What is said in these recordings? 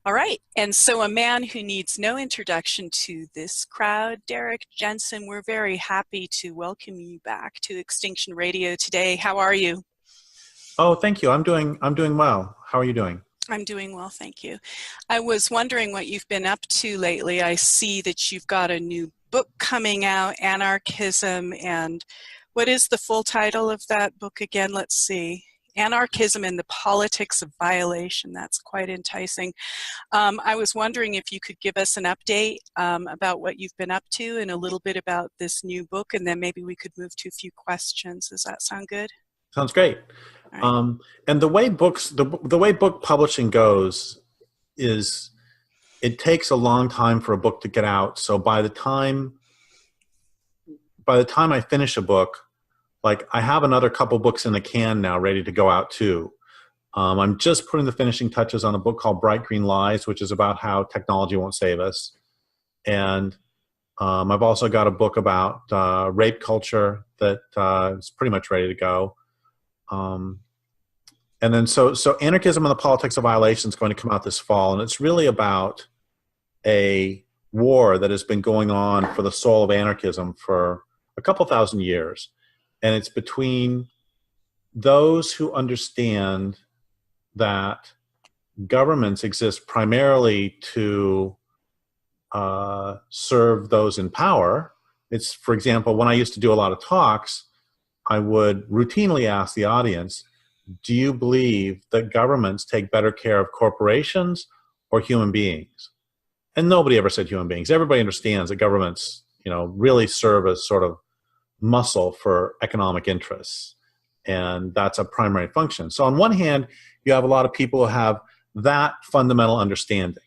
All right, and so a man who needs no introduction to this crowd, Derrick Jensen, we're very happy to welcome you back to Extinction Radio today. How are you? Oh, thank you. I'm doing well. How are you doing? I'm doing well, thank you. I was wondering what you've been up to lately. I see that you've got a new book coming out, Anarchism, and what is the full title of that book again? Let's see. Anarchism and the Politics of Violation. That's quite enticing. I was wondering if you could give us an update about what you've been up to and a little bit about this new book, and then maybe we could move to a few questions. Does that sound good? Sounds great. Right. And the way book publishing goes is it takes a long time for a book to get out. So by the time I finish a book, like I have another couple books in the can now ready to go out too. I'm just putting the finishing touches on a book called Bright Green Lies, which is about how technology won't save us. And I've also got a book about rape culture that is pretty much ready to go. And then so Anarchism and the Politics of Violation is going to come out this fall, and it's really about a war that has been going on for the soul of anarchism for a couple thousand years. And it's between those who understand that governments exist primarily to serve those in power. It's, for example, when I used to do a lot of talks, I would routinely ask the audience, do you believe that governments take better care of corporations or human beings? And nobody ever said human beings. Everybody understands that governments, really serve as sort of muscle for economic interests. And that's a primary function. So on one hand, you have a lot of people who have that fundamental understanding.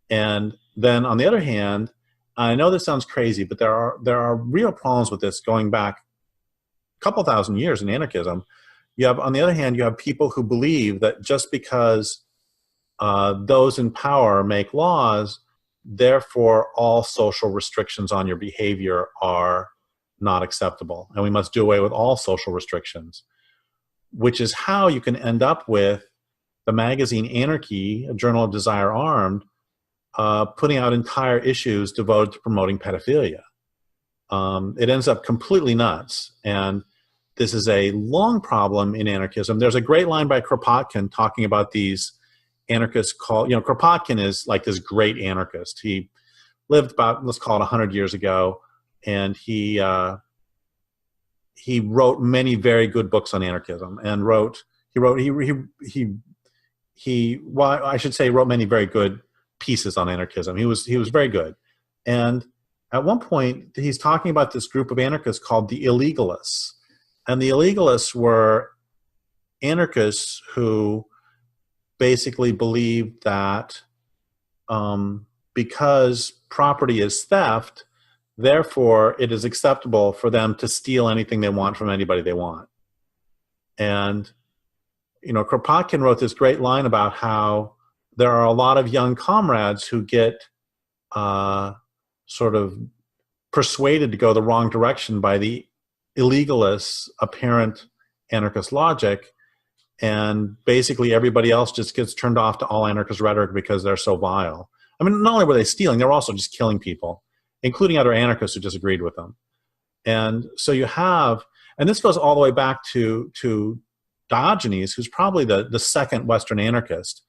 And then on the other hand, I know this sounds crazy, but there are real problems with this going back a couple thousand years in anarchism. On the other hand, you have people who believe that just because those in power make laws, therefore all social restrictions on your behavior are not acceptable, and we must do away with all social restrictions, which is how you can end up with the magazine Anarchy, a journal of Desire Armed, putting out entire issues devoted to promoting pedophilia. It ends up completely nuts, and this is a long problem in anarchism. There's a great line by Kropotkin talking about these anarchists called, Kropotkin is like this great anarchist. He lived about, let's call it 100 years ago, and he wrote many very good books on anarchism, and wrote many very good pieces on anarchism. He was very good. And at one point, he's talking about this group of anarchists called the illegalists. And the illegalists were anarchists who basically believed that because property is theft, Therefore, it is acceptable for them to steal anything they want from anybody they want. And, Kropotkin wrote this great line about how there are a lot of young comrades who get sort of persuaded to go the wrong direction by the illegalists' apparent anarchist logic, and basically everybody else just gets turned off to all anarchist rhetoric because they're so vile. I mean, not only were they stealing, they were also just killing people, including other anarchists who disagreed with them. And so you have, and this goes all the way back to Diogenes, who's probably the second Western anarchist.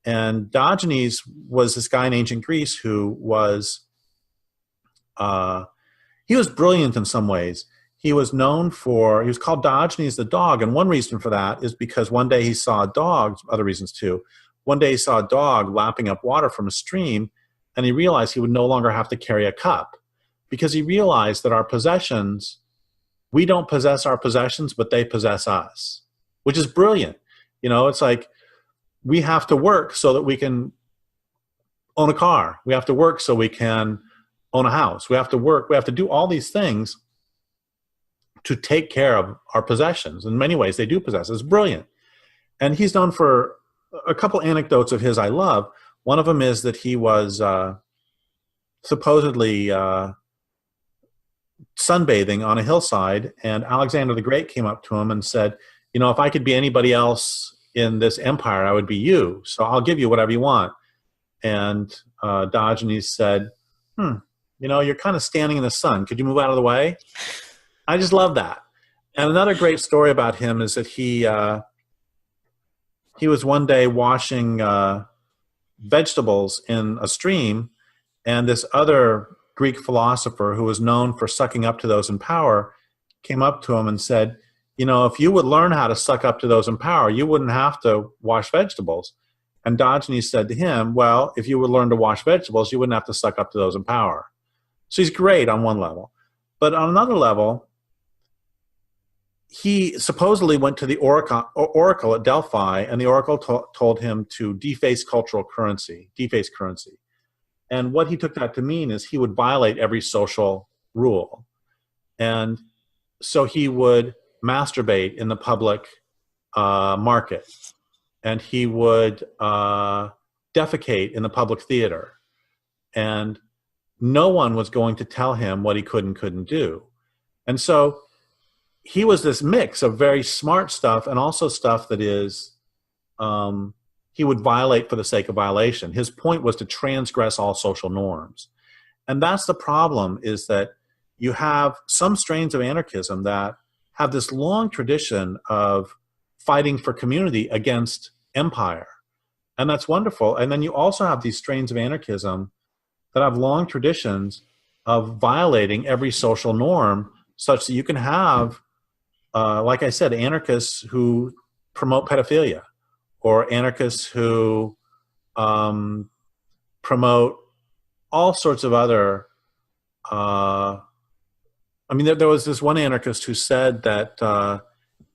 And Diogenes was this guy in ancient Greece who was, he was brilliant in some ways. He was called Diogenes the dog, and one reason for that is because one day he saw a dog, other reasons too, one day he saw a dog lapping up water from a stream, and he realized he would no longer have to carry a cup, because he realized that our possessions, we don't possess our possessions, but they possess us, which is brilliant. It's like we have to work so that we can own a car. We have to work so we can own a house. We have to work. We have to do all these things to take care of our possessions. In many ways, they do possess us. It's brilliant. And he's known for a couple anecdotes of his I love. One of them is that he was supposedly sunbathing on a hillside, and Alexander the Great came up to him and said, if I could be anybody else in this empire, I would be you. So I'll give you whatever you want. And Diogenes said, you're kind of standing in the sun. Could you move out of the way? I just love that. And another great story about him is that he was one day washing vegetables in a stream, and this other Greek philosopher who was known for sucking up to those in power came up to him and said, if you would learn how to suck up to those in power, you wouldn't have to wash vegetables. And Diogenes said to him, well, if you would learn to wash vegetables, you wouldn't have to suck up to those in power. So he's great on one level. But on another level, he supposedly went to the oracle at Delphi, and the oracle told him to deface currency. And what he took that to mean is he would violate every social rule. And so he would masturbate in the public market, and he would defecate in the public theater. And no one was going to tell him what he could and couldn't do. And so he was this mix of very smart stuff and also stuff that is, he would violate for the sake of violation. His point was to transgress all social norms. And that's the problem, is that you have some strains of anarchism that have this long tradition of fighting for community against empire. And that's wonderful. And then you also have these strains of anarchism that have long traditions of violating every social norm, such that you can have, like I said, anarchists who promote pedophilia, or anarchists who promote all sorts of other. There was this one anarchist who said that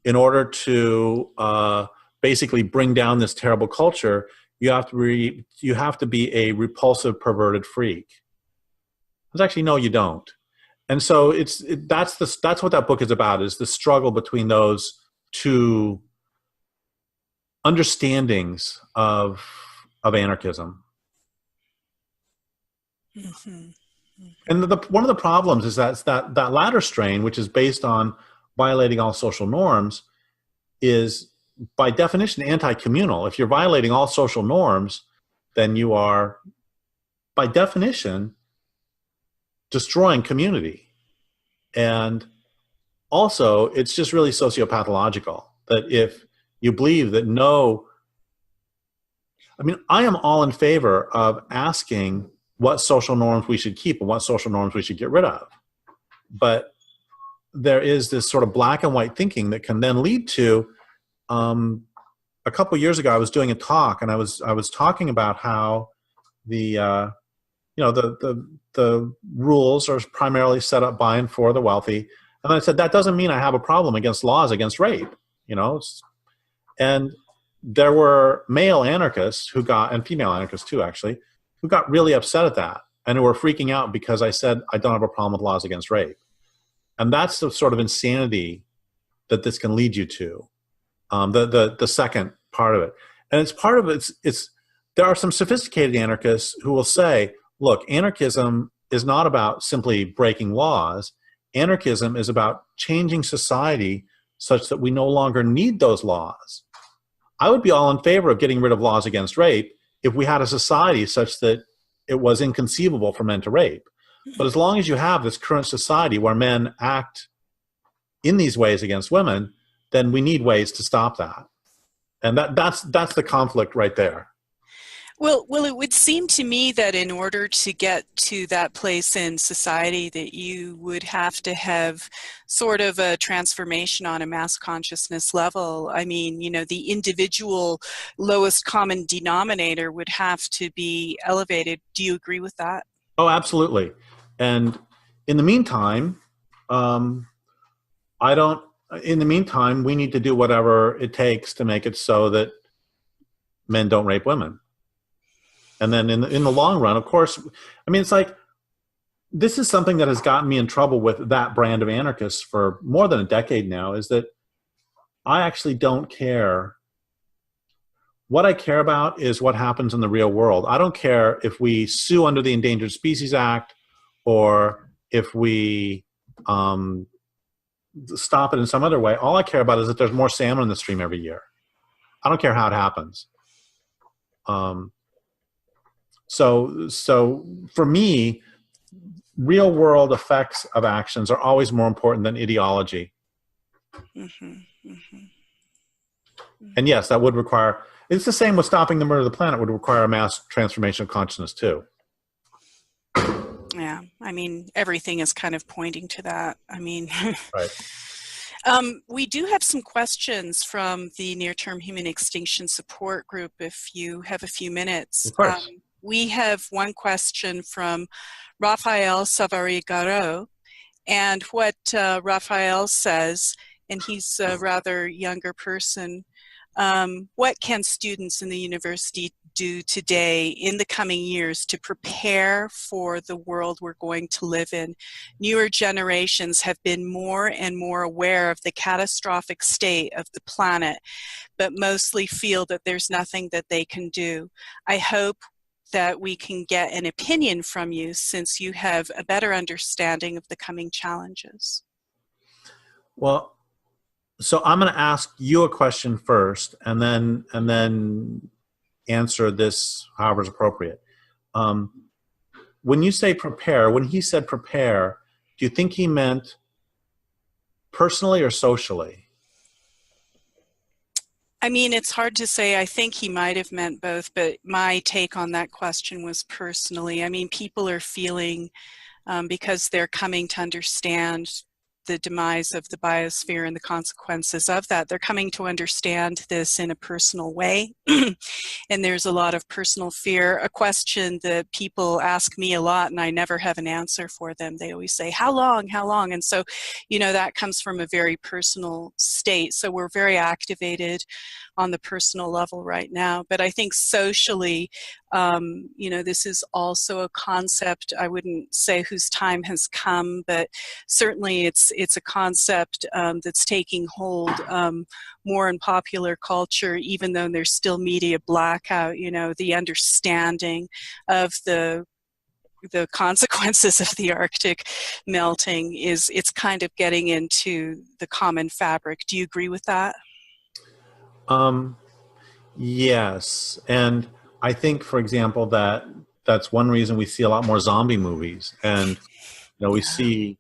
in order to basically bring down this terrible culture, you have to be a repulsive, perverted freak. It's actually, no, you don't. And so that's what that book is about, is the struggle between those two understandings of anarchism. Mm-hmm. And one of the problems is that latter strain, which is based on violating all social norms, is by definition anti-communal. If you're violating all social norms, then you are, by definition, destroying community. And also, it's just really sociopathological that if you believe that I am all in favor of asking what social norms we should keep and what social norms we should get rid of. But there is this sort of black and white thinking that can then lead to, a couple of years ago, I was doing a talk, and I was talking about how the rules are primarily set up by and for the wealthy. And I said, that doesn't mean I have a problem against laws against rape, and there were male anarchists and female anarchists too, actually, who got really upset at that. and who are freaking out because I said I don't have a problem with laws against rape. And that's the sort of insanity that this can lead you to. The second part of it. And it's part of it's there are some sophisticated anarchists who will say, look, anarchism is not about simply breaking laws. Anarchism is about changing society such that we no longer need those laws. I would be all in favor of getting rid of laws against rape if we had a society such that it was inconceivable for men to rape. But as long as you have this current society where men act in these ways against women, then we need ways to stop that. And that's the conflict right there. Well, it would seem to me that in order to get to that place in society, that you would have to have sort of a transformation on a mass consciousness level. I mean, the individual lowest common denominator would have to be elevated. Do you agree with that? Oh, absolutely. And in the meantime, we need to do whatever it takes to make it so that men don't rape women. And then in the long run, of course, I mean, it's like, this is something that has gotten me in trouble with that brand of anarchists for more than a decade now, is that I actually don't care. What I care about is what happens in the real world. I don't care if we sue under the Endangered Species Act or if we stop it in some other way. All I care about is that there's more salmon in the stream every year. I don't care how it happens. So for me, real world effects of actions are always more important than ideology. Mm-hmm, mm-hmm, mm-hmm. And yes, that would require, it's the same with stopping the murder of the planet, would require a mass transformation of consciousness too. Yeah, I mean, everything is kind of pointing to that. I mean, right. We do have some questions from the Near-Term Human Extinction Support Group, if you have a few minutes. Of course. We have one question from Rafael Savary-Garot, and what Rafael says, and he's a rather younger person, what can students in the university do today in the coming years to prepare for the world we're going to live in? Newer generations have been more and more aware of the catastrophic state of the planet, but mostly feel that there's nothing that they can do. I hope that we can get an opinion from you, since you have a better understanding of the coming challenges. Well, so I'm going to ask you a question first, and then answer this however is appropriate. When you say prepare, when he said prepare, do you think he meant personally or socially? I mean, it's hard to say. I think he might have meant both, but my take on that question was personally. I mean, people are feeling, because they're coming to understand the demise of the biosphere and the consequences of that, they're coming to understand this in a personal way. And there's a lot of personal fear. A question that people ask me a lot, and I never have an answer for them. They always say, how long, how long? And so, that comes from a very personal state. So we're very activated on the personal level right now. But I think socially, this is also a concept, I wouldn't say whose time has come, but certainly it's a concept that's taking hold more in popular culture, even though there's still media blackout. The understanding of the consequences of the Arctic melting it's kind of getting into the common fabric. Do you agree with that? Yes. And I think, for example, that's one reason we see a lot more zombie movies. And, we see,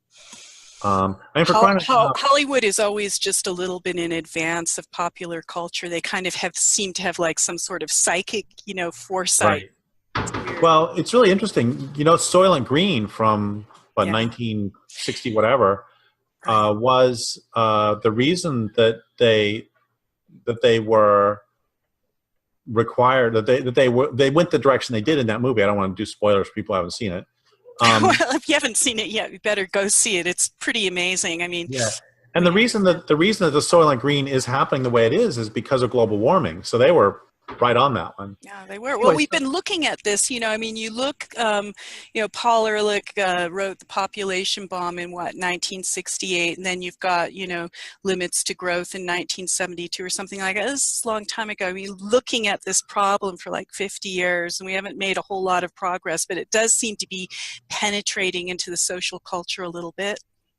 Hollywood is always just a little bit in advance of popular culture. They kind of seem to have like some sort of psychic, foresight. Right. Well, it's really interesting. Soylent Green from 1960 whatever was the reason that they were required, they went the direction they did in that movie. I don't want to do spoilers for people who haven't seen it. Well, if you haven't seen it yet, you better go see it. It's pretty amazing. I mean, yeah. And the reason that the Soylent Green is happening the way it is because of global warming. So they were right on that one. Yeah, they were. Well, Anyway, we've been looking at this, I mean, you look, Paul Ehrlich wrote The Population Bomb in 1968, and then you've got, Limits to Growth in 1972 or something like that. This is a long time ago. I mean, looking at this problem for like 50 years, and we haven't made a whole lot of progress, but it does seem to be penetrating into the social culture a little bit.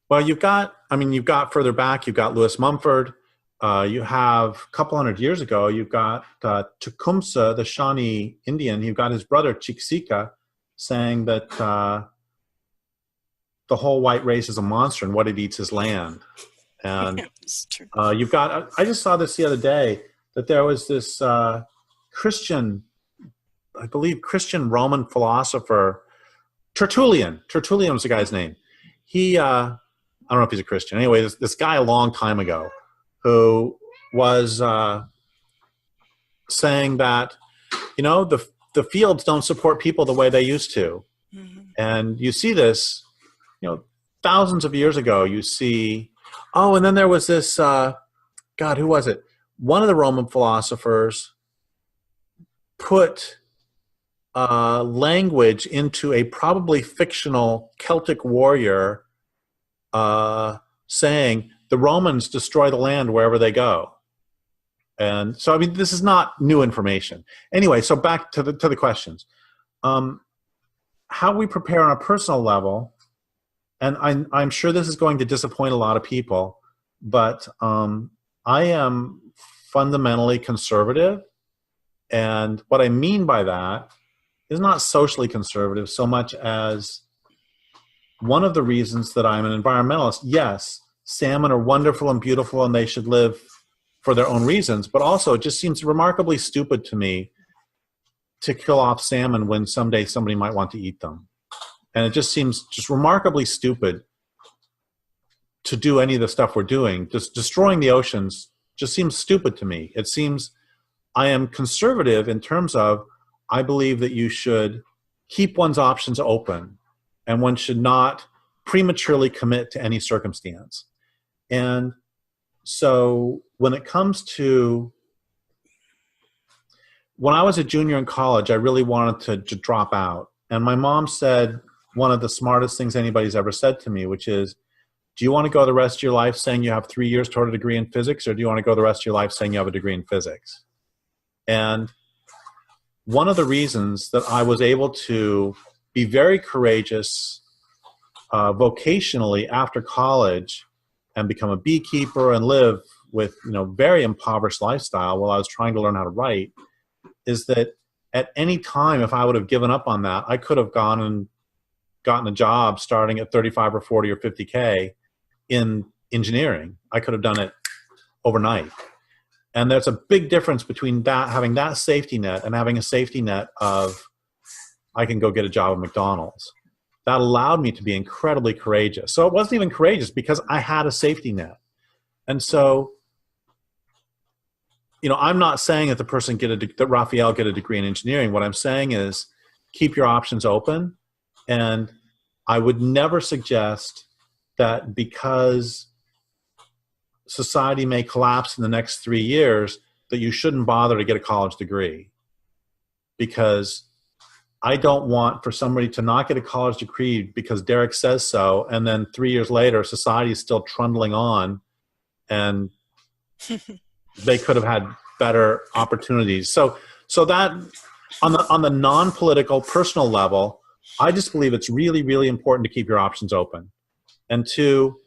well, you've got further back, you've got Lewis Mumford. You have a couple hundred years ago, you've got Tecumseh, the Shawnee Indian. You've got his brother Chicksika saying that the whole white race is a monster and what it eats is land. And you've got, I just saw this the other day, that there was this Christian, I believe Christian Roman philosopher, Tertullian was the guy's name. He, I don't know if he's a Christian. Anyway, this guy a long time ago who was saying that, the fields don't support people the way they used to. Mm-hmm. And you see this, thousands of years ago, you see, and then there was this, God, who was it? One of the Roman philosophers put language into a probably fictional Celtic warrior saying the Romans destroy the land wherever they go. And so, I mean, this is not new information. Anyway, so back to the questions. How we prepare on a personal level, and I'm sure this is going to disappoint a lot of people, but I am fundamentally conservative. And what I mean by that is not socially conservative so much as one of the reasons that I'm an environmentalist. Yes, salmon are wonderful and beautiful and they should live for their own reasons, but also it just seems remarkably stupid to me to kill off salmon when someday somebody might want to eat them. And it just seems just remarkably stupid to do any of the stuff we're doing. Just destroying the oceans just seems stupid to me. It seems I am conservative in terms of I believe that you should keep one's options open and one should not prematurely commit to any circumstance. And so when it comes to, when I was a junior in college, I really wanted to drop out. And my mom said one of the smartest things anybody's ever said to me, which is, do you want to go the rest of your life saying you have 3 years toward a degree in physics, or do you want to go the rest of your life saying you have a degree in physics? And one of the reasons that I was able to be very courageous vocationally after college and become a beekeeper and live with very impoverished lifestyle while I was trying to learn how to write is that at any time, if I would have given up on that, I could have gone and gotten a job starting at 35 or 40 or 50K in engineering. I could have done it overnight. And there's a big difference between that, having that safety net, and having a safety net of I can go get a job at McDonald's. That allowed me to be incredibly courageous. So it wasn't even courageous because I had a safety net. And so, I'm not saying that the person that Raphael get a degree in engineering. What I'm saying is keep your options open. And I would never suggest that because society may collapse in the next 3 years, that you shouldn't bother to get a college degree. Because I don't want for somebody to not get a college degree because Derrick says so, and then 3 years later, society is still trundling on, and they could have had better opportunities. So that on the non-political, personal level, I just believe it's really, really important to keep your options open, and to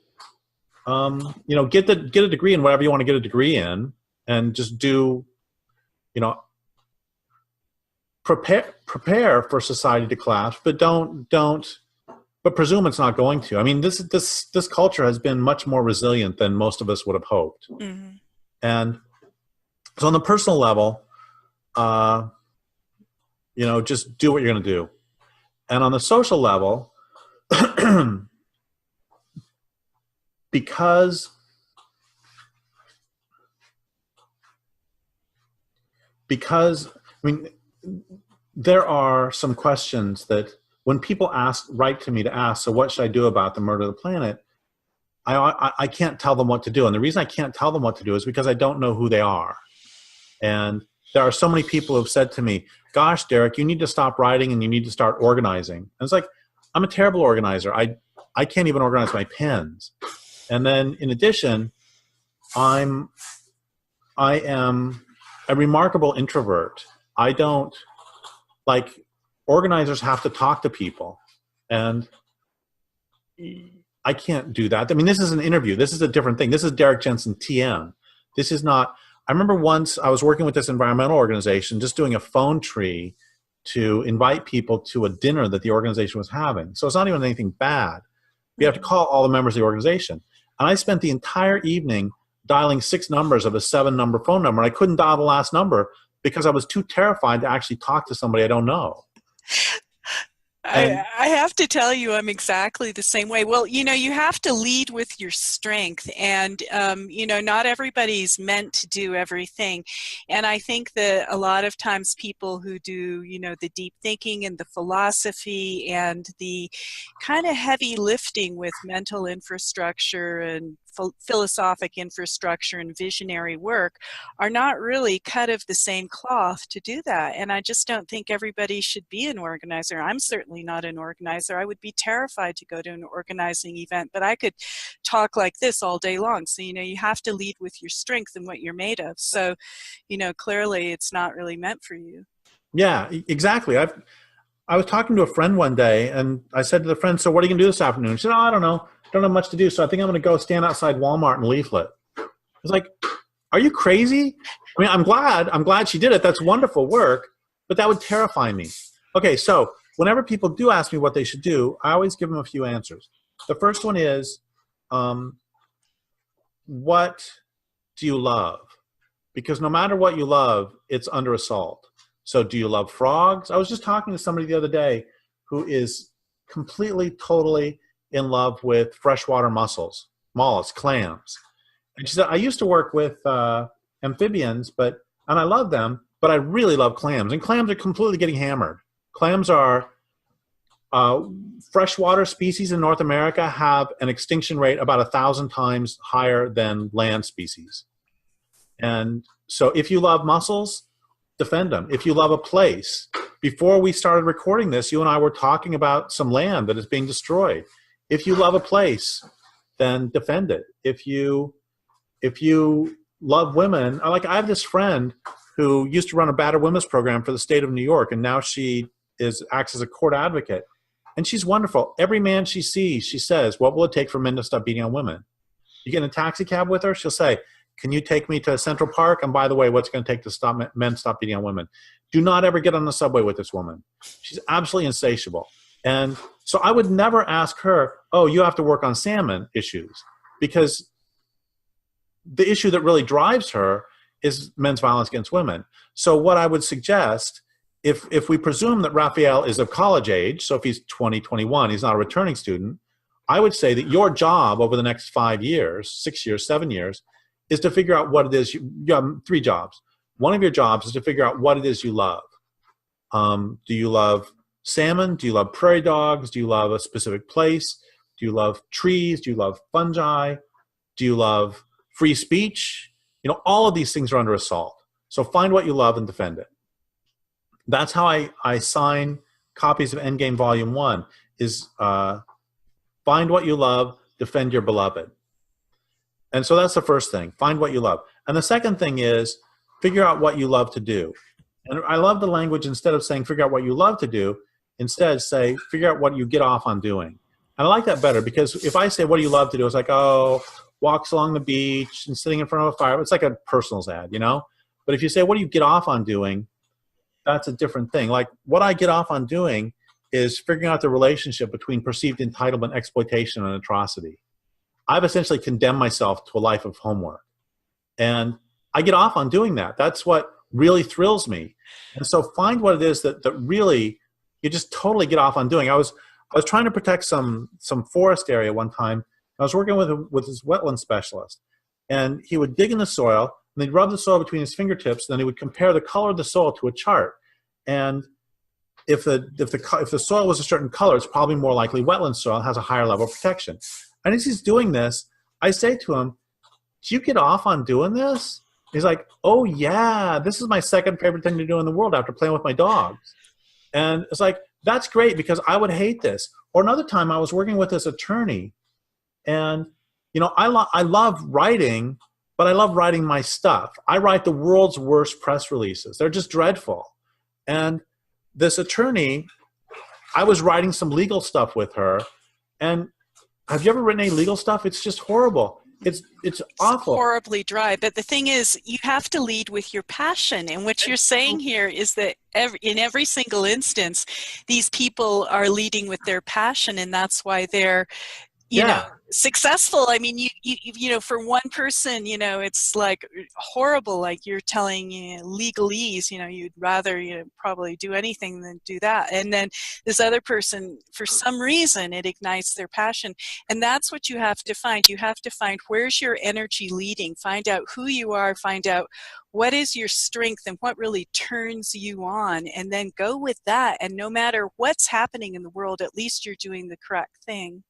get a degree in whatever you want to get a degree in, and just do, prepare for society to collapse, but but presume it's not going to. I mean, this culture has been much more resilient than most of us would have hoped. Mm-hmm. And so on the personal level, just do what you're going to do. And on the social level, because there are some questions that when people write to me to ask, so what should I do about the murder of the planet? I can't tell them what to do. And the reason I can't tell them what to do is because I don't know who they are. And there are so many people who have said to me, gosh, Derrick, you need to stop writing and you need to start organizing. And it's like, I'm a terrible organizer. I can't even organize my pens. And then in addition, I am a remarkable introvert. I don't, like, organizers have to talk to people. And I can't do that. I mean, this is an interview. This is a different thing. This is Derrick Jensen TM. This is not, I remember once I was working with this environmental organization, just doing a phone tree to invite people to a dinner that the organization was having. So it's not even anything bad. You have to call all the members of the organization. And I spent the entire evening dialing 6 numbers of a 7-number phone number. I couldn't dial the last number because I was too terrified to actually talk to somebody I don't know. I have to tell you, I'm exactly the same way. Well, you know, you have to lead with your strength, and, you know, not everybody's meant to do everything. And I think that a lot of times people who do, you know, the deep thinking and the philosophy and the kind of heavy lifting with mental infrastructure and philosophic infrastructure and visionary work are not really cut of the same cloth to do that. And I just don't think everybody should be an organizer. I'm certainly not an organizer. I would be terrified to go to an organizing event, but I could talk like this all day long. So, you know, you have to lead with your strength and what you're made of. So, you know, clearly it's not really meant for you. Yeah, exactly. I was talking to a friend one day, and I said to the friend, so what are you going to do this afternoon? She said, oh, I don't know. Don't have much to do, so I think I'm going to go stand outside Walmart and leaflet. I was like, are you crazy? I mean, I'm glad she did it. That's wonderful work, but that would terrify me. Okay, so whenever people do ask me what they should do, I always give them a few answers. The first one is, what do you love? Because no matter what you love, it's under assault. So do you love frogs? I was just talking to somebody the other day who is completely, totally in love with freshwater mussels, mollusks, clams. And she said, I used to work with amphibians, and I love them, but I really love clams. And clams are completely getting hammered. Clams are freshwater species in North America have an extinction rate about 1,000 times higher than land species. And so if you love mussels, defend them. If you love a place, before we started recording this, you and I were talking about some land that is being destroyed. If you love a place, then defend it. If you love women, like I have this friend who used to run a battered women's program for the state of New York, and now she acts as a court advocate. And she's wonderful. Every man she sees, she says, what will it take for men to stop beating on women? You get in a taxi cab with her, she'll say, can you take me to Central Park? And by the way, what's it going to take to stop men stop beating on women? Do not ever get on the subway with this woman. She's absolutely insatiable. And so I would never ask her, oh, you have to work on salmon issues, because the issue that really drives her is men's violence against women. So what I would suggest, if we presume that Raphael is of college age, so if he's 20, 21, he's not a returning student, I would say that your job over the next 5 years, 6 years, 7 years, is to figure out what it is. You have 3 jobs. One of your jobs is to figure out what it is you love. Do you love salmon? Do you love prairie dogs? Do you love a specific place? Do you love trees? Do you love fungi? Do you love free speech? You know, all of these things are under assault. So find what you love and defend it. That's how I sign copies of Endgame Volume 1, is find what you love, defend your beloved. And so that's the first thing, find what you love. And the second thing is figure out what you love to do. And I love the language, instead of saying figure out what you love to do, instead say figure out what you get off on doing. And I like that better, because if I say what do you love to do, it's like, oh, walks along the beach and sitting in front of a fire. It's like a personals ad, you know? But if you say what do you get off on doing, that's a different thing. Like what I get off on doing is figuring out the relationship between perceived entitlement, exploitation, and atrocity. I've essentially condemned myself to a life of homework. And I get off on doing that. That's what really thrills me. And so find what it is that really you just totally get off on doing. I was trying to protect some forest area one time. I was working with this wetland specialist. And he would dig in the soil, and he'd rub the soil between his fingertips, and then he would compare the color of the soil to a chart. And if the soil was a certain color, it's probably more likely wetland soil, has a higher level of protection. And as he's doing this, I say to him, do you get off on doing this? He's like, oh yeah, this is my second favorite thing to do in the world after playing with my dogs. And it's like, that's great because I would hate this. Or another time I was working with this attorney and, I love writing, but I love writing my stuff. I write the world's worst press releases. They're just dreadful. And this attorney, I was writing some legal stuff with her. And have you ever written any legal stuff? It's just horrible. It's awful. Horribly dry. But the thing is, you have to lead with your passion. And what you're saying here is that in every single instance, these people are leading with their passion, and that's why they're successful. I mean, for one person, it's like horrible. Like you're telling legalese, you'd rather, probably do anything than do that. And then this other person, for some reason, it ignites their passion. And that's what you have to find. You have to find where's your energy leading, find out who you are, find out what is your strength and what really turns you on, and then go with that. And no matter what's happening in the world, at least you're doing the correct thing.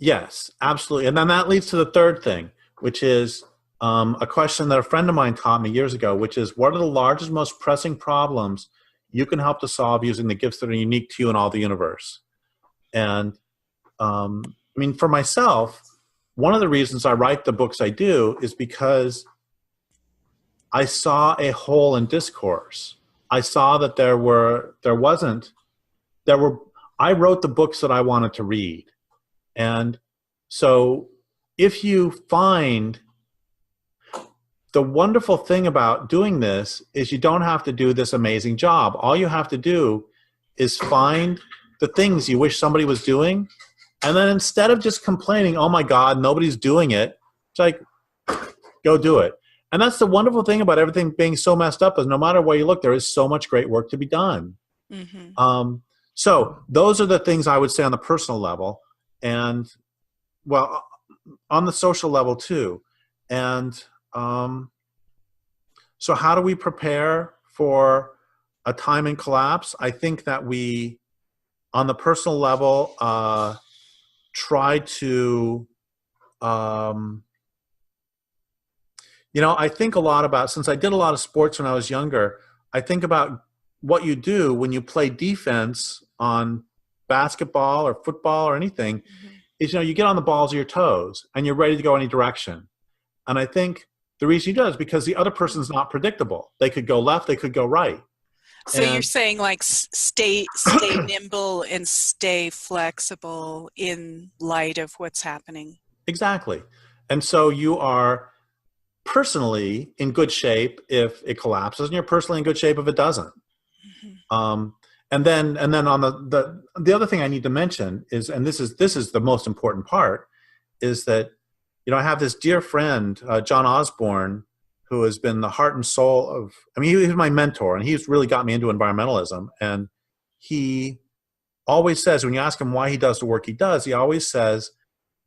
Yes, absolutely. And then that leads to the third thing, which is a question that a friend of mine taught me years ago, which is, what are the largest, most pressing problems you can help to solve using the gifts that are unique to you in all the universe? And for myself, one of the reasons I write the books I do is because I saw a hole in discourse. I saw that I wrote the books that I wanted to read. And so if you find, the wonderful thing about doing this is you don't have to do this amazing job. All you have to do is find the things you wish somebody was doing. And then instead of just complaining, oh my God, nobody's doing it, it's like, go do it. And that's the wonderful thing about everything being so messed up, is no matter where you look, there is so much great work to be done. Mm-hmm. So those are the things I would say on the personal level. And well, on the social level too. And so how do we prepare for a time in collapse? I think that we, on the personal level, try to, I think a lot about, since I did a lot of sports when I was younger, I think about what you do when you play defense on basketball or football or anything, mm-hmm. is, you get on the balls of your toes and you're ready to go any direction. And I think the reason you do that is because the other person's not predictable. They could go left, they could go right. So you're saying like stay nimble and stay flexible in light of what's happening. Exactly. And so you are personally in good shape if it collapses, and you're personally in good shape if it doesn't. Mm-hmm. And then on the other thing I need to mention is, and this is the most important part, is that, I have this dear friend, John Osborne, who has been the heart and soul of, he was my mentor, and he's really got me into environmentalism. And he always says, when you ask him why he does the work he does, he always says,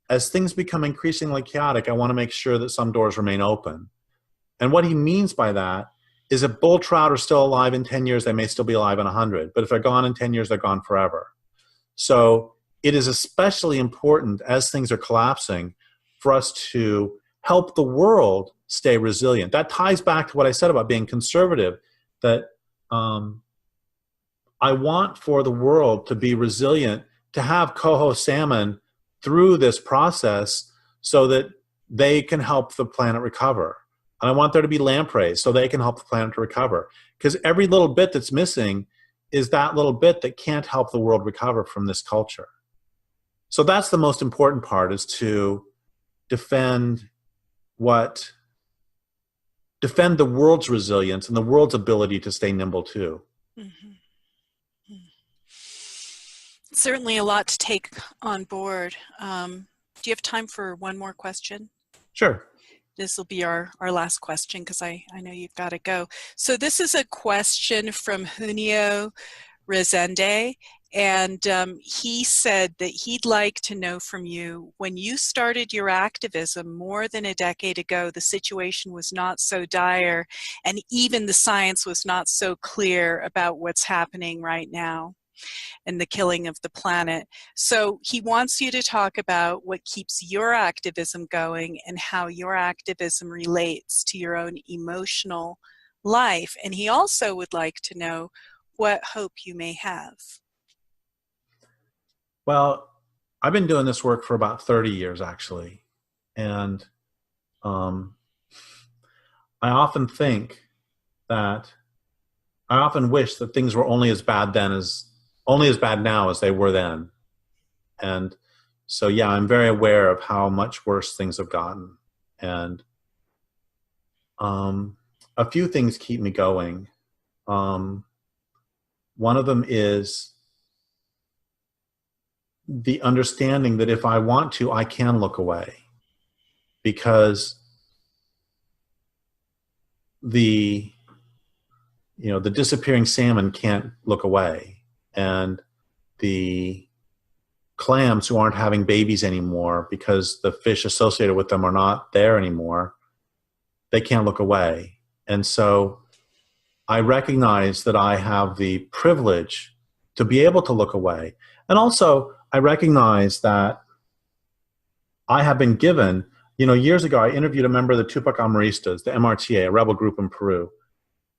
as things become increasingly chaotic, I want to make sure that some doors remain open. And what he means by that is, if bull trout are still alive in 10 years, they may still be alive in 100. But if they're gone in 10 years, they're gone forever. So it is especially important, as things are collapsing, for us to help the world stay resilient. That ties back to what I said about being conservative, that I want for the world to be resilient, to have coho salmon through this process so that they can help the planet recover. And I want there to be lampreys so they can help the planet to recover. Because every little bit that's missing is that little bit that can't help the world recover from this culture. So that's the most important part, is to defend the world's resilience and the world's ability to stay nimble too. Mm-hmm. Certainly a lot to take on board. Do you have time for one more question? Sure. This will be our last question, because I know you've got to go. So this is a question from Junio Rezende, and he said that he'd like to know from you, when you started your activism more than a decade ago, the situation was not so dire, and even the science was not so clear about what's happening right now. and the killing of the planet. So he wants you to talk about what keeps your activism going and how your activism relates to your own emotional life. And he also would like to know what hope you may have. Well, I've been doing this work for about 30 years, actually. And I often think that I often wish that things were only as bad now as they were then. And so, yeah, I'm very aware of how much worse things have gotten. And a few things keep me going. One of them is the understanding that if I want to, I can look away, because the disappearing salmon can't look away, and the clams who aren't having babies anymore because the fish associated with them are not there anymore, they can't look away. And so I recognize that I have the privilege to be able to look away. And also I recognize that I have been given, years ago I interviewed a member of the Tupac Amaristas, the MRTA, a rebel group in Peru.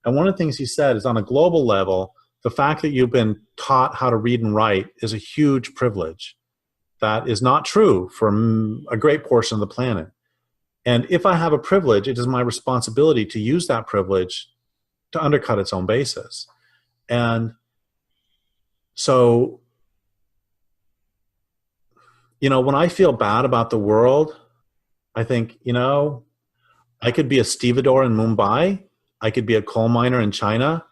And one of the things he said is, on a global level, the fact that you've been taught how to read and write is a huge privilege. That is not true for a great portion of the planet. And if I have a privilege, it is my responsibility to use that privilege to undercut its own basis. And so, when I feel bad about the world, I think, I could be a stevedore in Mumbai. I could be a coal miner in China.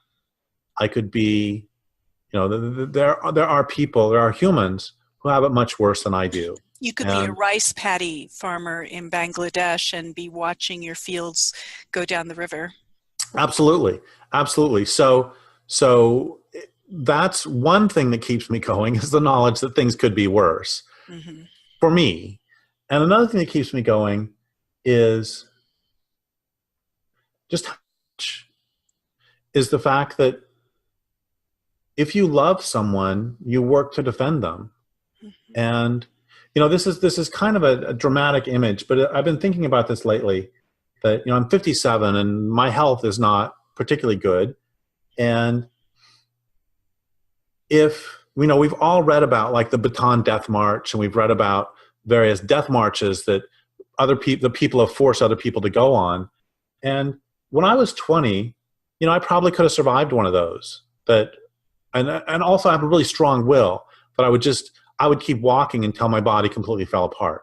I could be, there are humans who have it much worse than I do. You could be a rice paddy farmer in Bangladesh and be watching your fields go down the river. Absolutely. Absolutely. So that's one thing that keeps me going, is the knowledge that things could be worse for me. And another thing that keeps me going is the fact that if you love someone, you work to defend them. And, this is kind of a dramatic image, but I've been thinking about this lately, that, I'm 57 and my health is not particularly good. And we've all read about like the Bataan Death March, and we've read about various death marches that the people have forced other people to go on. And when I was 20, I probably could have survived one of those. And also I have a really strong will, but I would keep walking until my body completely fell apart.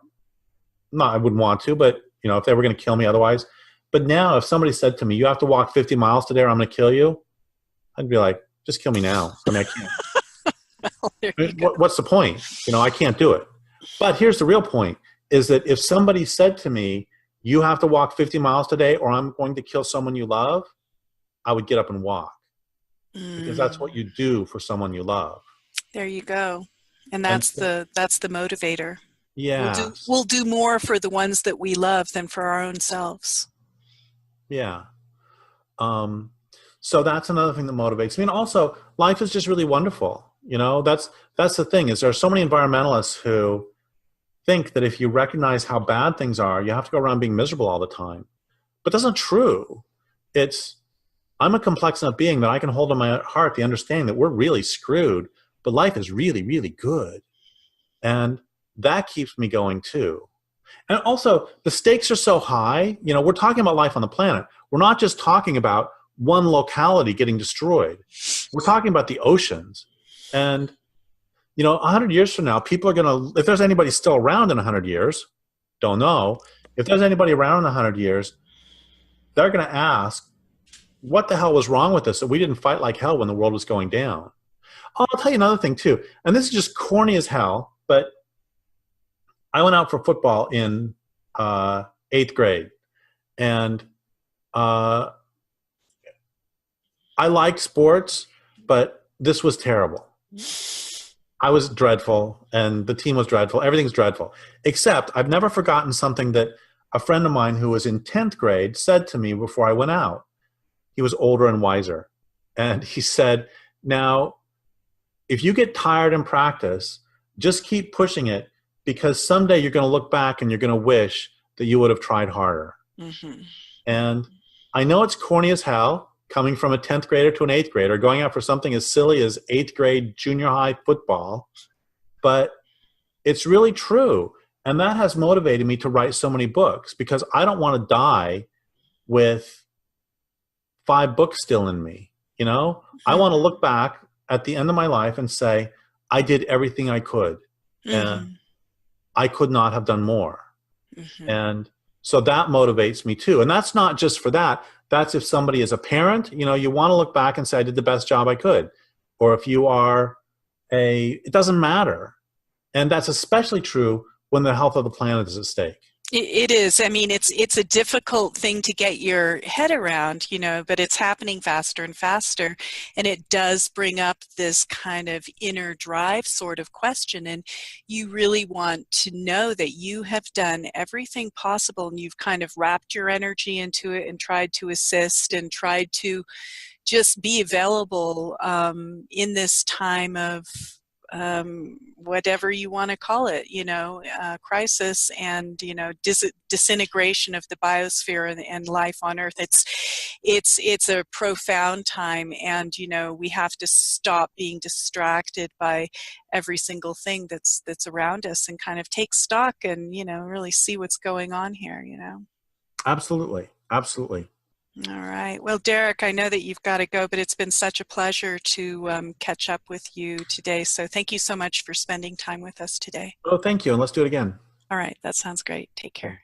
No, I wouldn't want to, but if they were going to kill me otherwise. But now if somebody said to me, you have to walk 50 miles today or I'm going to kill you, I'd be like, just kill me now. I mean, I can't. What's the point? I can't do it. But here's the real point, is that if somebody said to me, you have to walk 50 miles today or I'm going to kill someone you love, I would get up and walk. Because that's what you do for someone you love. There you go. And that's the motivator. Yeah. We'll do more for the ones that we love than for our own selves. Yeah. So that's another thing that motivates me. And also, life is just really wonderful. That's the thing, is there are so many environmentalists who think that if you recognize how bad things are, you have to go around being miserable all the time. But that's not true. I'm a complex enough being that I can hold in my heart the understanding that we're really screwed, but life is really, really good. And that keeps me going too. And also, the stakes are so high. We're talking about life on the planet. We're not just talking about one locality getting destroyed. We're talking about the oceans. And, 100 years from now, people are going to, if there's anybody still around in 100 years, don't know. If there's anybody around in 100 years, they're going to ask, what the hell was wrong with us that we didn't fight like hell when the world was going down? Oh, I'll tell you another thing too. And this is just corny as hell, but I went out for football in 8th grade. And I liked sports, but this was terrible. I was dreadful, and the team was dreadful. Everything's dreadful. Except I've never forgotten something that a friend of mine who was in 10th grade said to me before I went out. He was older and wiser. And he said, now, if you get tired in practice, just keep pushing it, because someday you're going to look back and you're going to wish that you would have tried harder. Mm-hmm. And I know it's corny as hell, coming from a 10th grader to an 8th grader, going out for something as silly as 8th grade junior high football, but it's really true. And that has motivated me to write so many books, because I don't want to die with 5 books still in me. You know, I want to look back at the end of my life and say, I did everything I could, and I could not have done more. And so that motivates me too. And that's not just for that. That's if somebody is a parent, you know, you want to look back and say, I did the best job I could. Or if you are it doesn't matter. And that's especially true when the health of the planet is at stake. It is. I mean, it's a difficult thing to get your head around, you know, but it's happening faster and faster. And it does bring up this kind of inner drive sort of question. And you really want to know that you have done everything possible, and you've kind of wrapped your energy into it and tried to assist and tried to just be available in this time of whatever you want to call it, you know, crisis and, you know, disintegration of the biosphere and life on Earth. It's a profound time, and, you know, we have to stop being distracted by every single thing that's around us, and kind of take stock and, you know, really see what's going on here, you know. Absolutely. Absolutely. All right. Well, Derrick, I know that you've got to go, but it's been such a pleasure to catch up with you today. So thank you so much for spending time with us today. Oh, thank you. And let's do it again. All right. That sounds great. Take care.